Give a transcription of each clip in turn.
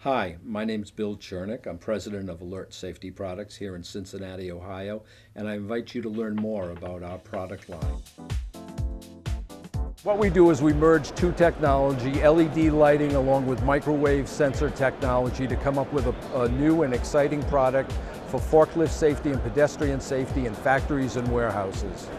Hi, my name's Bill Chernick. I'm president of Alert Safety Products here in Cincinnati, Ohio, and I invite you to learn more about our product line. What we do is we merge two technology, LED lighting along with microwave sensor technology to come up with a new and exciting product for forklift safety and pedestrian safety in factories and warehouses.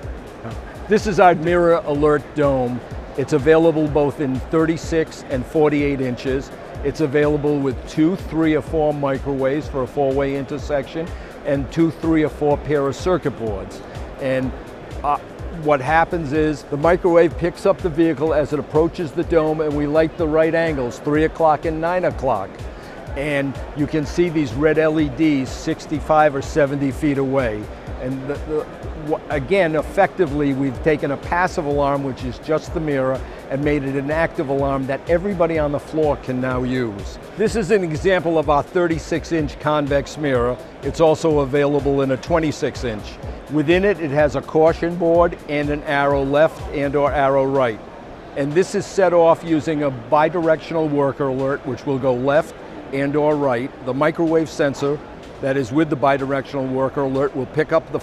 This is our Mirror Alert Dome. It's available both in 36 and 48 inches. It's available with 2, 3, or 4 microwaves for a 4-way intersection and 2, 3, or 4 pair of circuit boards. And what happens is the microwave picks up the vehicle as it approaches the dome, and we light the right angles, 3 o'clock and 9 o'clock. And you can see these red LEDs 65 or 70 feet away. And again, effectively, we've taken a passive alarm, which is just the mirror, and made it an active alarm that everybody on the floor can now use. This is an example of our 36-inch convex mirror. It's also available in a 26-inch. Within it, it has a caution board and an arrow left and/or arrow right. And this is set off using a bidirectional worker alert, which will go left and/or right. The microwave sensor that is with the bidirectional worker alert will pick up the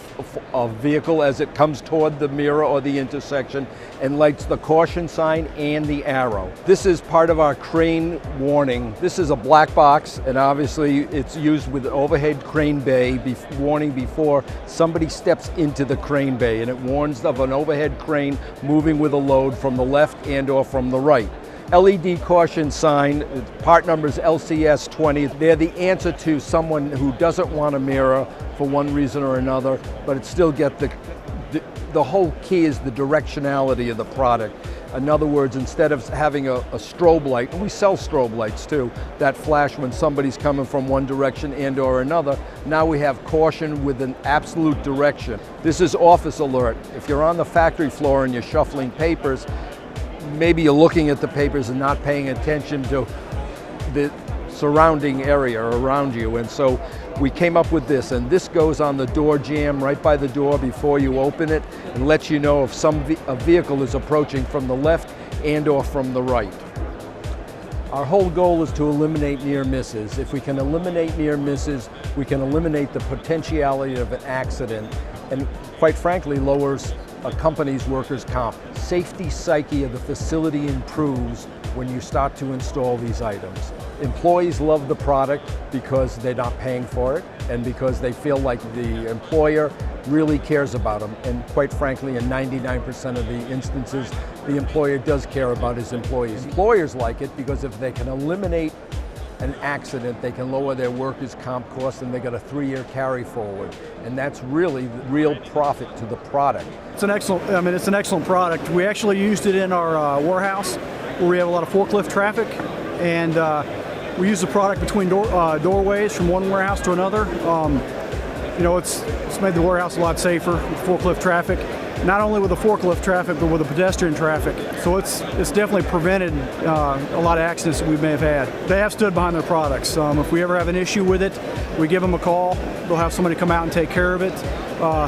vehicle as it comes toward the mirror or the intersection and lights the caution sign and the arrow. This is part of our crane warning. This is a black box, and obviously it's used with overhead crane bay warning before somebody steps into the crane bay, and it warns of an overhead crane moving with a load from the left and/or from the right. LED caution sign, part number is LCS20. They're the answer to someone who doesn't want a mirror for one reason or another, but it still get the whole key is the directionality of the product. In other words, instead of having a strobe light, and we sell strobe lights too, that flash when somebody's coming from one direction and/or another, now we have caution with an absolute direction. This is office alert. If you're on the factory floor and you're shuffling papers, maybe you're looking at the papers and not paying attention to the surrounding area around you. And so we came up with this, and this goes on the door jamb right by the door before you open it and lets you know if a vehicle is approaching from the left and/or from the right. Our whole goal is to eliminate near misses. If we can eliminate near misses, we can eliminate the potentiality of an accident, and quite frankly lowers a company's workers' comp. Safety psyche of the facility improves when you start to install these items. Employees love the product because they're not paying for it and because they feel like the employer really cares about them. And quite frankly, in 99% of the instances, the employer does care about his employees. Employers like it because if they can eliminate an accident, they can lower their workers' comp costs, and they got a 3-year carry forward. And that's really the real profit to the product. It's an excellent product. We actually used it in our warehouse where we have a lot of forklift traffic, and we use the product between doorways from one warehouse to another. It's made the warehouse a lot safer with forklift traffic. Not only with the forklift traffic, but with the pedestrian traffic. So it's definitely prevented a lot of accidents that we may have had. They have stood behind their products. If we ever have an issue with it, we give them a call. They'll have somebody come out and take care of it.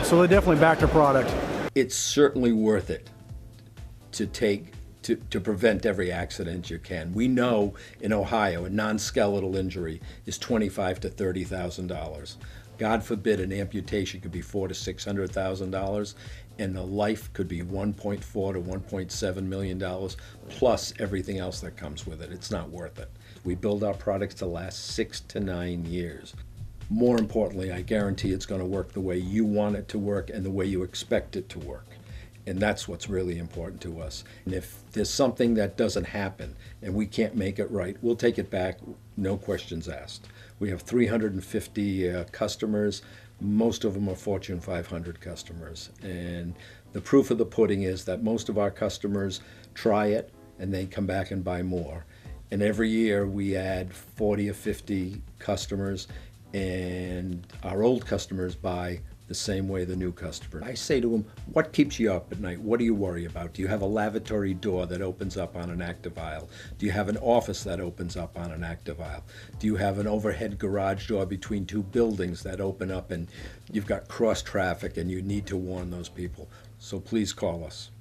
So they definitely back their product. It's certainly worth it to prevent every accident you can. We know in Ohio a non-skeletal injury is $25,000 to $30,000. God forbid an amputation could be $400,000 to $600,000, and a life could be $1.4 to $1.7 million, plus everything else that comes with it. It's not worth it. We build our products to last 6 to 9 years. More importantly, I guarantee it's going to work the way you want it to work and the way you expect it to work. And that's what's really important to us. And if there's something that doesn't happen and we can't make it right, we'll take it back, no questions asked. We have 350 customers. Most of them are Fortune 500 customers. And the proof of the pudding is that most of our customers try it and they come back and buy more. And every year we add 40 or 50 customers, and our old customers buy the same way the new customer. I say to them, what keeps you up at night? What do you worry about? Do you have a lavatory door that opens up on an active aisle? Do you have an office that opens up on an active aisle? Do you have an overhead garage door between two buildings that open up and you've got cross traffic and you need to warn those people? So please call us.